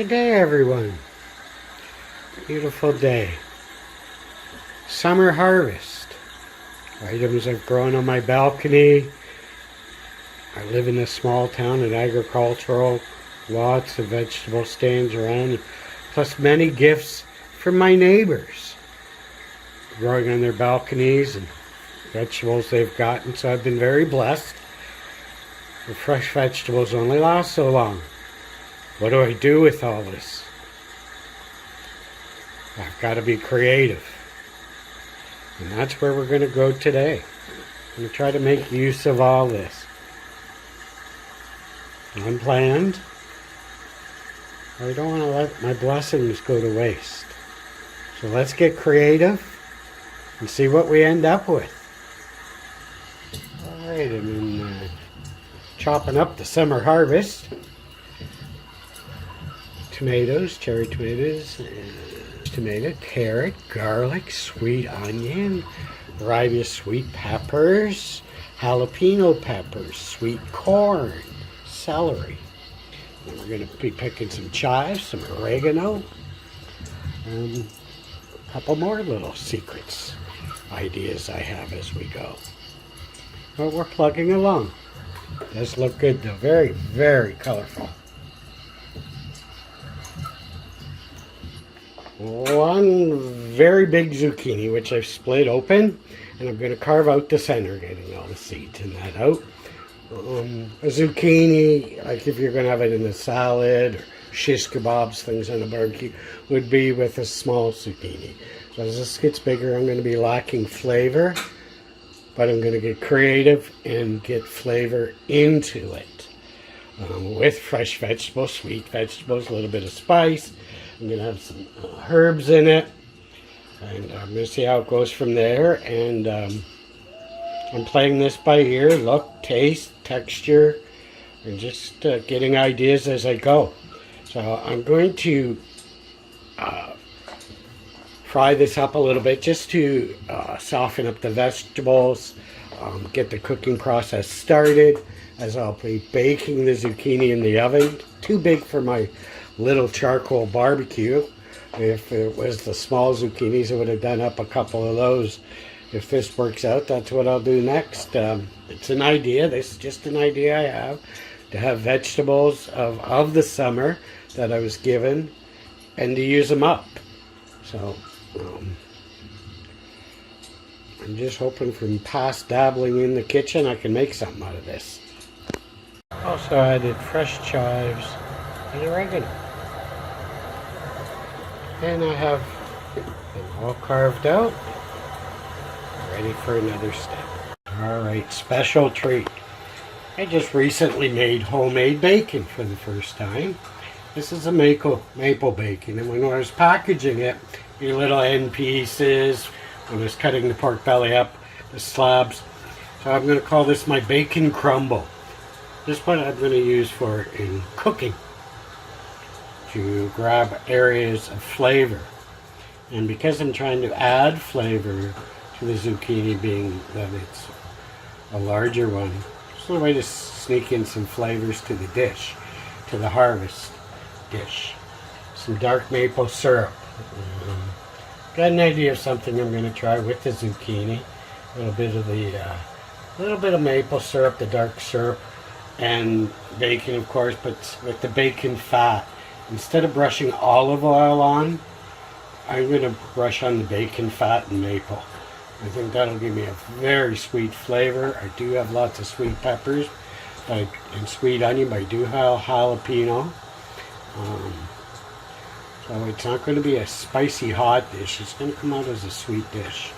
Good day, everyone. Beautiful day. Summer harvest. Items I've grown on my balcony. I live in a small town and agricultural. Lots of vegetable stands around, plus many gifts from my neighbors. Growing on their balconies and vegetables they've gotten, so I've been very blessed. The fresh vegetables only last so long. What do I do with all this? I've got to be creative. And that's where we're going to go today. I'm going to try to make use of all this. Unplanned. I don't want to let my blessings go to waste. So let's get creative and see what we end up with. Alright, I'm chopping up the summer harvest. Tomatoes, cherry tomatoes, tomato, carrot, garlic, sweet onion, variety of sweet peppers, jalapeno peppers, sweet corn, celery. And we're going to be picking some chives, some oregano, and a couple more little secrets, ideas I have as we go. But we're plugging along. Does look good though. Very, very colorful. One very big zucchini, which I've split open, and I'm going to carve out the center, getting all the seeds and that out. A zucchini, like if you're going to have it in a salad or shish kebabs, things on the barbecue, would be with a small zucchini. So as this gets bigger, I'm going to be lacking flavor, but I'm going to get creative and get flavor into it. With fresh vegetables, sweet vegetables, a little bit of spice. I'm going to have some herbs in it, and I'm going to see how it goes from there. And I'm playing this by ear, look, taste, texture, and just getting ideas as I go. So I'm going to fry this up a little bit just to soften up the vegetables, get the cooking process started, as I'll be baking the zucchini in the oven. Too big for my little charcoal barbecue. If it was the small zucchinis, I would have done up a couple of those. If this works out, that's what I'll do next. It's an idea. This is just an idea I have, to have vegetables of the summer that I was given and to use them up. So I'm just hoping from past dabbling in the kitchen I can make something out of this. Also added fresh chives and oregano. And I have them all carved out, ready for another step. Alright, special treat. I just recently made homemade bacon for the first time. This is a maple bacon, and when I was packaging it, your little end pieces, when I was cutting the pork belly up, the slabs. So I'm going to call this my bacon crumble. This is what I'm going to use for in cooking, to grab areas of flavor. And because I'm trying to add flavor to the zucchini, being that it's a larger one, it's a way to sneak in some flavors to the dish, to the harvest dish. Some dark maple syrup. Got an idea of something I'm going to try with the zucchini. A little bit of maple syrup, the dark syrup, and bacon, of course, but with the bacon fat. Instead of brushing olive oil on, I'm going to brush on the bacon fat and maple. I think that'll give me a very sweet flavor. I do have lots of sweet peppers and sweet onion, but I do have jalapeno. So it's not going to be a spicy hot dish. It's going to come out as a sweet dish.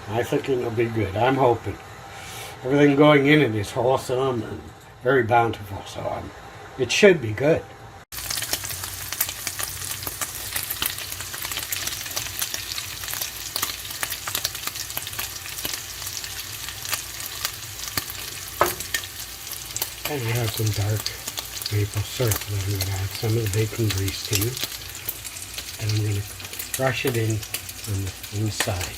I think it'll be good. I'm hoping. Everything going in it is wholesome and very bountiful, so it should be good. And I have some dark maple syrup that I'm going to add some of the bacon grease to. And I'm going to brush it in on the inside.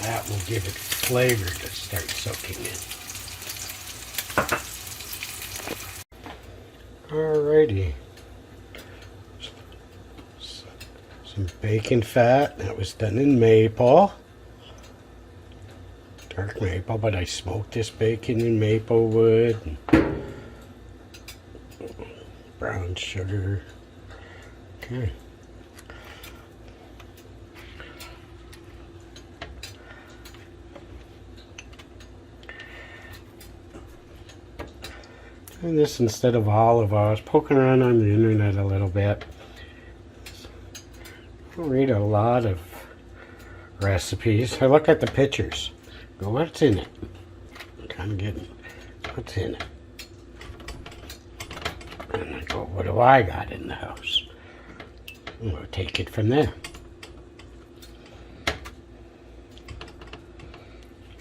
That will give it flavor to start soaking in. Alrighty. Some bacon fat. That was done in maple. Dark maple, but I smoked this bacon in maple wood. Brown sugar. Okay. And this instead of olive oil. I was poking around on the internet a little bit. I read a lot of recipes. I look at the pictures. Go, what's in it? I'm kind of getting what's in it. And I go, what do I got in the house? And we'll take it from there.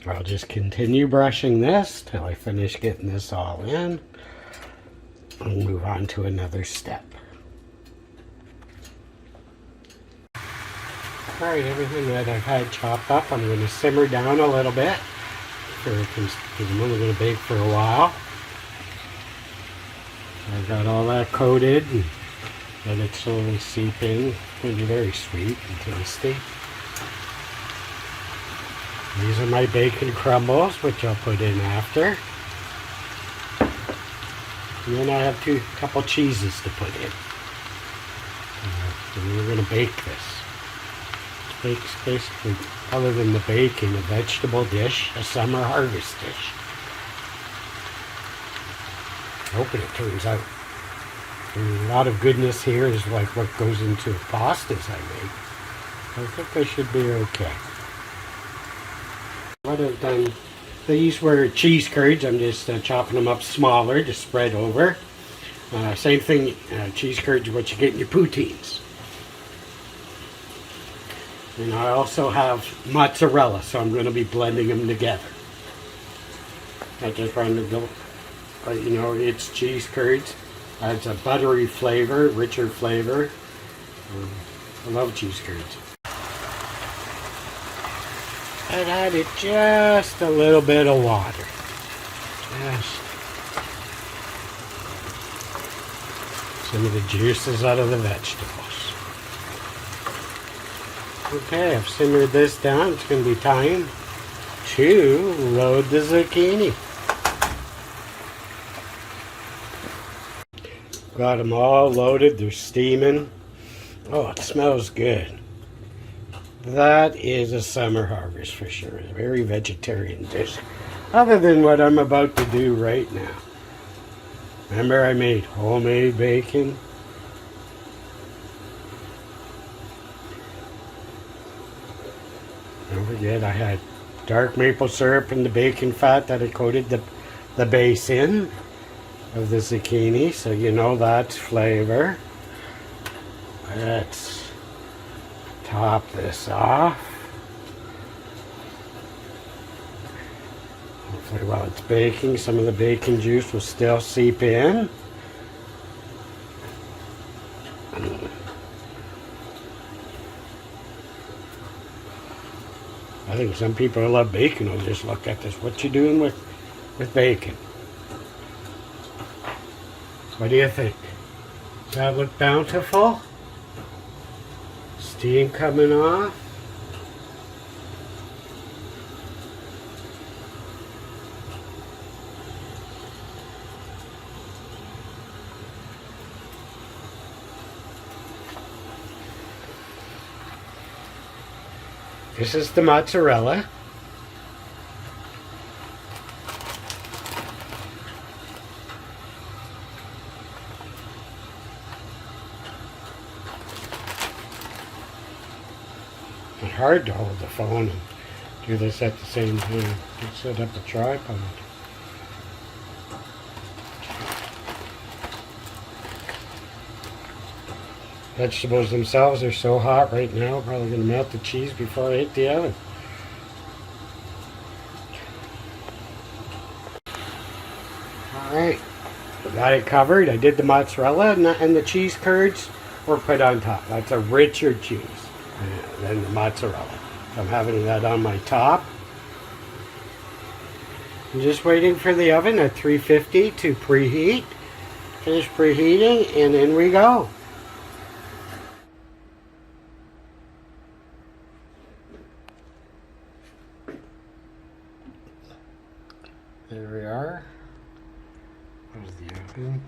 I'll just continue brushing this till I finish getting this all in. And move on to another step. Alright, everything that I've had chopped up, I'm going to simmer down a little bit. Because I'm only going to bake for a while. I've got all that coated and let it slowly seep in. It's going to be very sweet and tasty. These are my bacon crumbles, which I'll put in after. And then I have a couple cheeses to put in. And we're going to bake this. It's basically, other than the bacon, a vegetable dish, a summer harvest dish. I hope it turns out. And a lot of goodness here is like what goes into the pastas I make. I think they should be okay. What I've done, these were cheese curds. I'm just chopping them up smaller to spread over. Same thing, cheese curds, what you get in your poutines. And I also have mozzarella, so I'm going to be blending them together. I just run the, you know, it's cheese curds. It's a buttery flavor, richer flavor. I love cheese curds. I added just a little bit of water. Just some of the juices out of the vegetables. Okay, I've simmered this down. It's going to be time to load the zucchini. Got them all loaded. They're steaming. Oh, it smells good. That is a summer harvest for sure. A very vegetarian dish. Other than what I'm about to do right now. Remember I made homemade bacon? Don't forget I had dark maple syrup and the bacon fat that I coated the base in of the zucchini, so you know that's flavor. Let's top this off. Hopefully while it's baking, some of the bacon juice will still seep in. I think some people who love bacon will just look at this. What you doing with bacon? What do you think? Does that look bountiful? Steam coming off. This is the mozzarella. It's hard to hold the phone and do this at the same time. Just set up a tripod. Vegetables themselves are so hot right now, probably going to melt the cheese before I hit the oven. Alright, got it covered. I did the mozzarella and the cheese curds were put on top. That's a richer cheese than the mozzarella. So I'm having that on my top. I'm just waiting for the oven at 350 to preheat. Finish preheating and in we go. There we are. There's the oven.